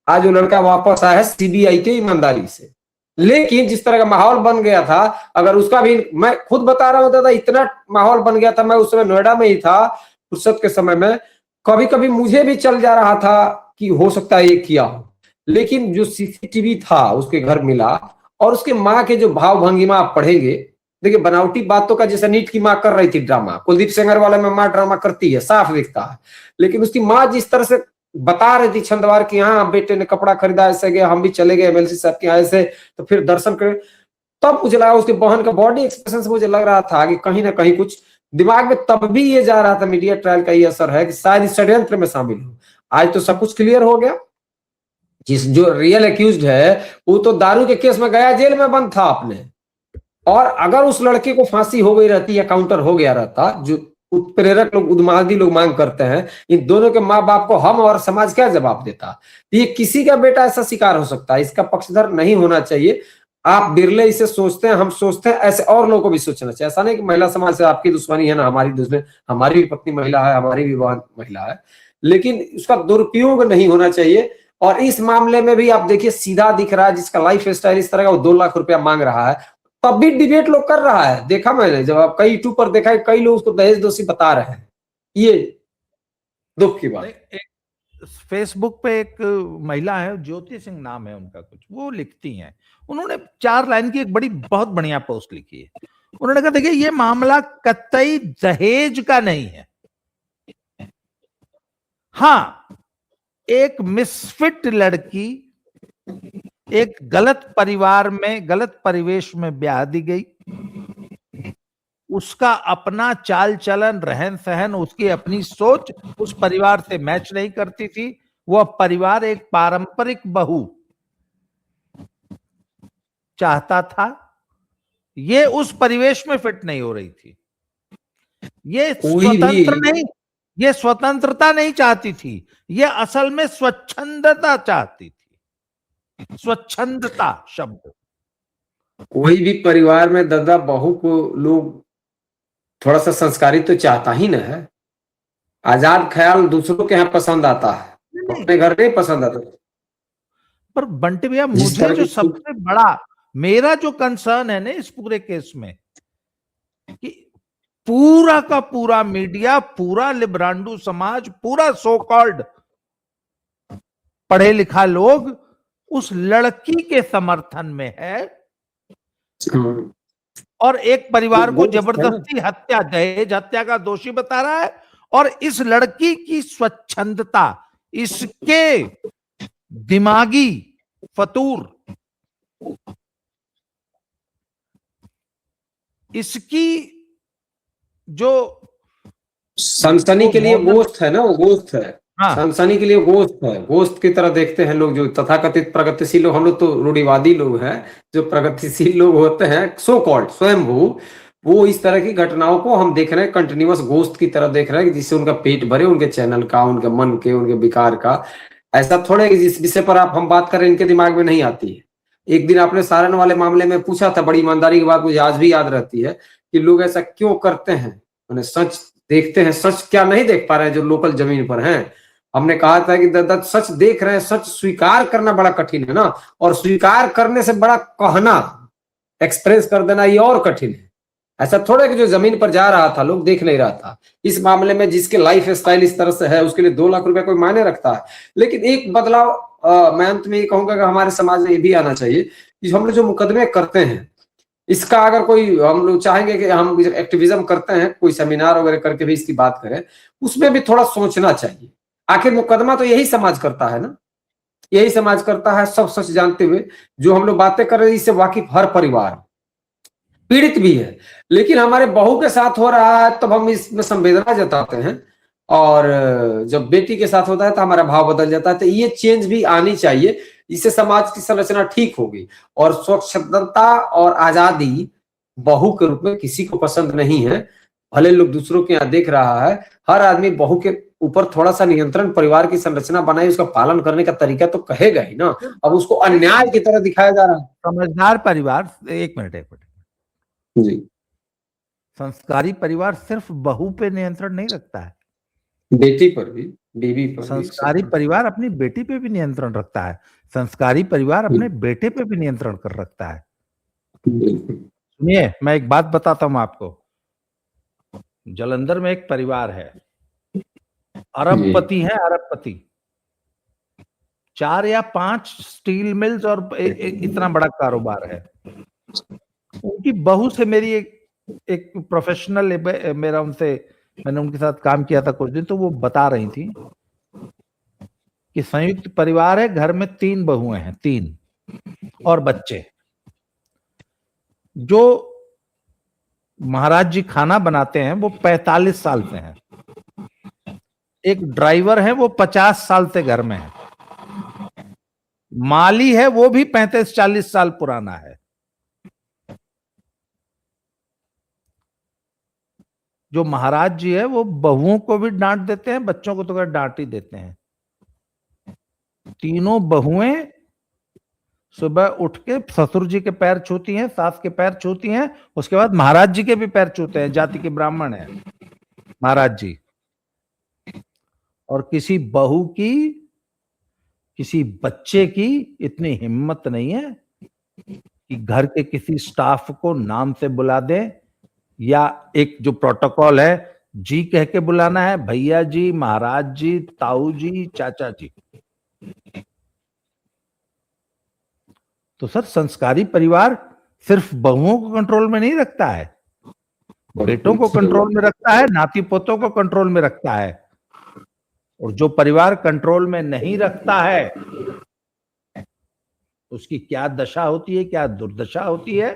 Speaker 2: आज वो लड़का वापस आया है सीबीआई के ईमानदारी से। लेकिन जिस तरह का माहौल बन गया था, अगर उसका भी, मैं खुद बता रहा होता था, इतना माहौल बन गया था, मैं उस समय नोएडा में ही था फुर्सत के समय में, कभी कभी मुझे भी चल जा रहा था कि हो सकता है ये किया हो। लेकिन जो सीसीटीवी था उसके घर मिला, और उसके माँ के जो भाव भंगिमा आप पढ़ेंगे, देखिए बनावटी बातों का, जैसे नीट की माँ कर रही थी ड्रामा, कुलदीप सेंगर वाले में माँ ड्रामा करती है, साफ दिखता है। लेकिन उसकी माँ जिस तरह से बता रही थी छंदवार की, हाँ बेटे ने कपड़ा खरीदा, ऐसे गए, हम भी चले गए एमएलसी साहब के यहाँ ऐसे, तो फिर दर्शन करें, तब मुझे लगा उसकी बहन का बॉडी एक्सप्रेशन से मुझे लग रहा था कि कहीं ना कहीं कुछ दिमाग में तब भी ये जा रहा था, मीडिया ट्रायल का ये असर है कि शायद इस षड्यंत्र में शामिल हूं। आज तो सब कुछ क्लियर हो गया। जिस जो रियल एक्यूज्ड है वो तो दारू के केस में गया, जेल में बंद था आपने। और अगर उस लड़के को फांसी हो गई रहती या काउंटर हो गया रहता, जो उत्प्रेरक लोग, उन्मादी लोग मांग करते हैं, इन दोनों के माँ बाप को हम और समाज क्या जवाब देता? ये किसी का बेटा ऐसा शिकार हो सकता है, इसका पक्षधर नहीं होना चाहिए। आप बिरले इसे सोचते हैं, हम सोचते हैं, ऐसे और लोगों को भी सोचना चाहिए। ऐसा नहीं कि महिला समाज से आपकी दुश्मनी है ना हमारी दुश्मनी, हमारी भी पत्नी महिला है, हमारी भी बहन महिला है, लेकिन उसका दुरुपयोग नहीं होना चाहिए। और इस मामले में भी आप देखिए, सीधा दिख रहा है, जिसका लाइफ स्टाइल इस तरह का, वो 2 लाख रुपया मांग रहा है, तब भी डिबेट लोग कर रहा है। देखा मैंने, जब आप कई यूट्यूब पर देखा, कई लोग उसको दहेज दोषी बता रहे हैं। ये दुख की बात।
Speaker 1: फेसबुक पे एक महिला है, ज्योति सिंह नाम है उनका कुछ, वो लिखती हैं, उन्होंने 4 लाइन की एक बहुत बढ़िया पोस्ट लिखी है। उन्होंने कहा देखिए, ये मामला कतई दहेज का नहीं है। हाँ, एक मिसफिट लड़की एक गलत परिवार में, गलत परिवेश में ब्याह दी गई, उसका अपना चाल चलन, रहन सहन, उसकी अपनी सोच उस परिवार से मैच नहीं करती थी। वह परिवार एक पारंपरिक बहू चाहता था, ये उस परिवेश में फिट नहीं हो रही थी। ये स्वतंत्र नहीं, ये स्वतंत्रता नहीं चाहती थी, ये असल में स्वच्छंदता चाहती थी। स्वच्छंदता शब्द,
Speaker 2: कोई भी परिवार में दादा बहू को लोग थोड़ा सा संस्कारित तो चाहता ही ना है। आजाद ख्याल दूसरों के यहाँ पसंद आता है,
Speaker 1: नहीं नहीं,
Speaker 2: अपने घर नहीं पसंद आता।
Speaker 1: पर बंटी भैया
Speaker 2: जिस
Speaker 1: मुझे
Speaker 2: तरह
Speaker 1: जो
Speaker 2: की
Speaker 1: सबसे बड़ा मेरा जो कंसर्न है ना इस पूरे केस में, कि पूरा का पूरा मीडिया, पूरा लिब्रांडू समाज, पूरा सो कॉल्ड पढ़े लिखा लोग उस लड़की के समर्थन में है, और एक परिवार को जबरदस्ती हत्या, दहेज हत्या का दोषी बता रहा है, और इस लड़की की स्वच्छंदता, इसके दिमागी फतूर, इसकी जो
Speaker 2: सनसनी के लिए गोश्त है ना, वो गोश्त है।
Speaker 1: हाँ,
Speaker 2: सनसनी के लिए गोश्त है, गोश्त की तरह देखते हैं लोग। जो तथाकथित प्रगतिशील लोग, हम लोग तो रूढ़िवादी लोग हैं, जो प्रगतिशील लोग होते हैं सो कॉल्ड स्वयंभू, वो इस तरह की घटनाओं को हम देख रहे हैं कंटिन्यूअस गोश्त की तरह देख रहे हैं, जिससे उनका पेट भरे, उनके चैनल का, उनके मन के, उनके विकार का। ऐसा थोड़े कि जिस विषय पर आप हम बात करें इनके दिमाग में नहीं आती है। एक दिन आपने सारण वाले मामले में पूछा था, बड़ी ईमानदारी की बात मुझे आज भी याद रहती है, कि लोग ऐसा क्यों करते हैं। उन्हें सच देखते हैं, सच क्या नहीं देख पा रहे हैं जो लोकल जमीन पर हैं। हमने कहा था कि दादा सच देख रहे हैं, सच स्वीकार करना बड़ा कठिन है ना, और स्वीकार करने से बड़ा कहना, एक्सप्रेस कर देना ये और कठिन है। ऐसा थोड़ा कि जो जमीन पर जा रहा था लोग देख नहीं रहा था। इस मामले में जिसके लाइफ स्टाइल इस तरह से है उसके लिए 2 लाख रुपए कोई मायने रखता है। लेकिन एक बदलाव मैं अंत में ये कहूंगा कि हमारे समाज में ये भी आना चाहिए कि हम लोग जो मुकदमे करते हैं, इसका अगर कोई, हम लोग चाहेंगे कि हम एक्टिविज्म करते हैं, कोई सेमिनार वगैरह करके भी इसकी बात करें, उसमें भी थोड़ा सोचना चाहिए। आखिर मुकदमा तो यही समाज करता है ना, यही समाज करता है, सब सच जानते हुए। जो हम लोग बातें कर रहे हैं इससे वाकिफ हर परिवार पीड़ित भी है, लेकिन हमारे बहू के साथ हो रहा है तब हम इसमें संवेदना जताते हैं, और जब बेटी के साथ होता है तो हमारा भाव बदल जाता है। तो ये चेंज भी आनी चाहिए, इससे समाज की संरचना ठीक होगी। और स्वच्छंदता और आजादी बहू के रूप में किसी को पसंद नहीं है, भले लोग दूसरों के यहाँ देख रहा है। हर आदमी बहू के ऊपर थोड़ा सा नियंत्रण, परिवार की संरचना बनाए, उसका पालन करने का तरीका तो कहेगा ही ना। अब उसको अन्याय की तरह दिखाया जा रहा है।
Speaker 1: समझदार परिवार, एक मिनट
Speaker 2: जी,
Speaker 1: संस्कारी परिवार सिर्फ बहू पे नियंत्रण नहीं रखता है,
Speaker 2: बेटी पर भी, बीवी पर भी।
Speaker 1: संस्कारी परिवार अपनी बेटी पे भी नियंत्रण रखता है, संस्कारी परिवार अपने बेटे पे भी नियंत्रण कर रखता है। सुनिए, मैं एक बात बताता हूं आपको। जालंधर में एक परिवार है, अरबपति है, अरबपति, 4 या 5 स्टील मिल्स और इतना बड़ा कारोबार है। उनकी बहू से मेरी एक प्रोफेशनल मेरा उनसे, मैंने उनके साथ काम किया था कुछ दिन, तो वो बता रही थी कि संयुक्त परिवार है, घर में 3 बहुएं हैं, 3 और बच्चे। जो महाराज जी खाना बनाते हैं वो 45 साल से हैं, एक ड्राइवर है वो 50 साल से घर में है, माली है वो भी 35-40 साल पुराना है। जो महाराज जी है वो बहुओं को भी डांट देते हैं, बच्चों को तो डांट ही देते हैं। तीनों बहुएं सुबह उठ के ससुर जी के पैर छूती हैं, सास के पैर छूती हैं, उसके बाद महाराज जी के भी पैर छूते हैं, जाति के ब्राह्मण है महाराज जी। और किसी बहू की, किसी बच्चे की इतनी हिम्मत नहीं है कि घर के किसी स्टाफ को नाम से बुला दे, या एक जो प्रोटोकॉल है जी कह के बुलाना है, भैया जी, महाराज जी, ताऊ जी, चाचा जी। तो सर, संस्कारी परिवार सिर्फ बहुओं को कंट्रोल में नहीं रखता है, बेटों को कंट्रोल में रखता है, नाती पोतों को कंट्रोल में रखता है। और जो परिवार कंट्रोल में नहीं रखता है उसकी क्या दशा होती है, क्या दुर्दशा होती है,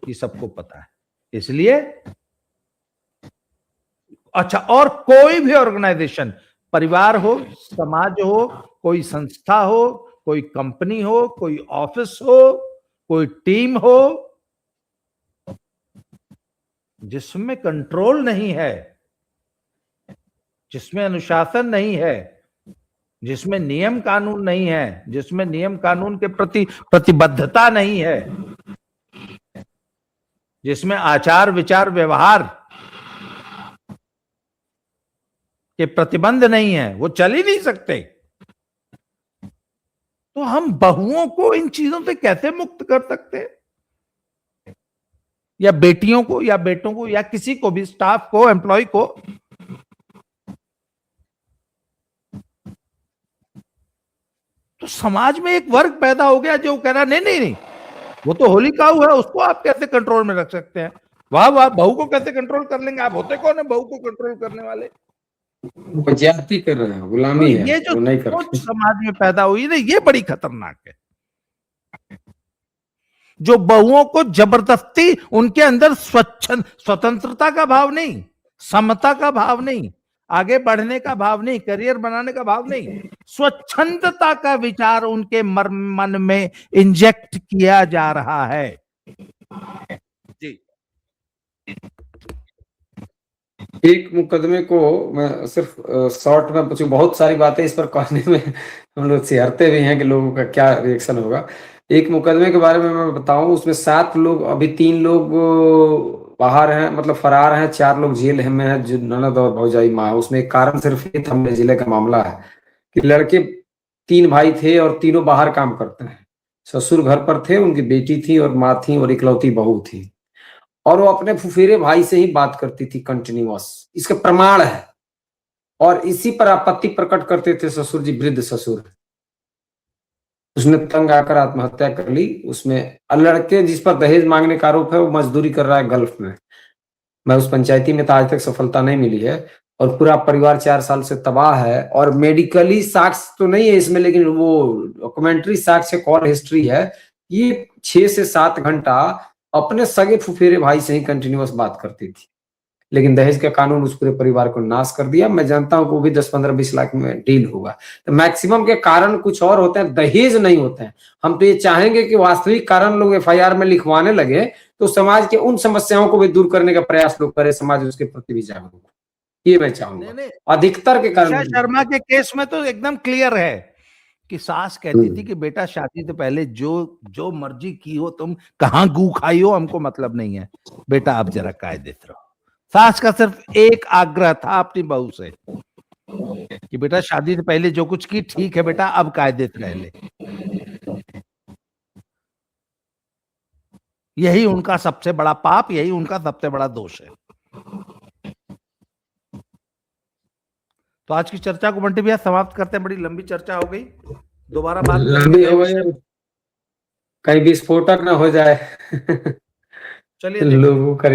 Speaker 1: ये सबको पता है। इसलिए अच्छा, और कोई भी ऑर्गेनाइजेशन, परिवार हो, समाज हो, कोई संस्था हो, कोई कंपनी हो, कोई ऑफिस हो, कोई टीम हो, जिसमें कंट्रोल नहीं है, जिसमें अनुशासन नहीं है, जिसमें नियम कानून नहीं है, जिसमें नियम कानून के प्रति प्रतिबद्धता नहीं है, जिसमें आचार विचार व्यवहार के प्रतिबंध नहीं है, वो चल ही नहीं सकते। तो हम बहुओं को इन चीजों से कैसे मुक्त कर सकते हैं? या बेटियों को या बेटों को या किसी को भी, स्टाफ को, एम्प्लॉय को। तो समाज में एक वर्ग पैदा हो गया जो कह रहा नहीं नहीं नहीं, वो तो होली काऊ है, उसको आप कैसे कंट्रोल में रख सकते हैं? वाह वाह, बहू को कैसे कंट्रोल कर लेंगे आप? होते कौन है बहू को कंट्रोल करने वाले?
Speaker 2: ज्यादती कर रहे हैं, गुलामी है,
Speaker 1: ये जो
Speaker 2: वो नहीं
Speaker 1: सोच
Speaker 2: करते।
Speaker 1: समाज में पैदा हुई ना, ये बड़ी खतरनाक है। जो बहुओं को जबरदस्ती, उनके अंदर स्वतंत्रता का भाव नहीं, समता का भाव नहीं, आगे बढ़ने का भाव नहीं, करियर बनाने का भाव नहीं, स्वच्छंदता का विचार उनके मन में इंजेक्ट किया जा रहा है। जी।
Speaker 2: एक मुकदमे को मैं सिर्फ शॉर्ट में पूछूं, बहुत सारी बातें इस पर कहने में हम लोग सिहरते भी हैं कि लोगों का क्या रिएक्शन होगा। एक मुकदमे के बारे में मैं बताऊं, उसमें 7 लोग, अभी 3 लोग बाहर हैं, मतलब फरार हैं, 4 लोग जेल में हैं, जो ननद और भौजाई माँ। उसमें एक कारण सिर्फ ये था, मेरे जिले का मामला है कि लड़के 3 भाई थे और तीनों बाहर काम करते हैं। ससुर घर पर थे, उनकी बेटी थी और माँ थी और इकलौती बहू थी, और वो अपने फुफेरे भाई से ही बात करती थी कंटिन्यूअस, इसके प्रमाण है। और इसी पर आपत्ति प्रकट करते थे ससुर जी, वृद्ध ससुर। उसने तंग आकर आत्महत्या कर ली। उसमें लड़के जिस पर दहेज मांगने का आरोप है, वो मजदूरी कर रहा है गल्फ में। मैं उस पंचायती में तो आज तक सफलता नहीं मिली है, और पूरा परिवार 4 साल से तबाह है। और मेडिकली साक्ष्य तो नहीं है इसमें, लेकिन वो डॉक्यूमेंट्री साक्ष्य, कॉल हिस्ट्री है। ये 6 से 7 घंटा अपने सगे फुफेरे भाई से ही कंटिन्यूअस बात करती थी, लेकिन दहेज का कानून उस पूरे परिवार को नाश कर दिया। मैं जानता हूं कि वो भी 10-15-20 लाख में डील होगा। तो मैक्सिमम के कारण कुछ और होते हैं, दहेज नहीं होते हैं। हम तो ये चाहेंगे कि वास्तविक कारण लोग FIR में लिखवाने लगे, तो समाज के उन समस्याओं को भी दूर करने का प्रयास लोग करे, समाज उसके प्रति भी जागरूक हो। ये मैं चाहूंगा। अधिकतर के कारण
Speaker 1: शर्मा के केस में तो एकदम क्लियर है कि सास कहती थी कि बेटा शादी से पहले जो मर्जी की हो, तुम कहां गू खाई हो, हमको मतलब नहीं है, बेटा अब जरा कायदे से रहो। सास का सिर्फ एक आग्रह था अपनी बहू से कि बेटा शादी से पहले जो कुछ की ठीक है बेटा, अब कायदे से रह ले। यही उनका सबसे बड़ा पाप, यही उनका सबसे बड़ा दोष है। तो आज की चर्चा को बंटी भैया समाप्त करते हैं, बड़ी लंबी चर्चा हो गई, दोबारा बात
Speaker 2: लंबी हो गई, कहीं विस्फोटक ना हो जाए
Speaker 1: चलिए
Speaker 2: लोगों का।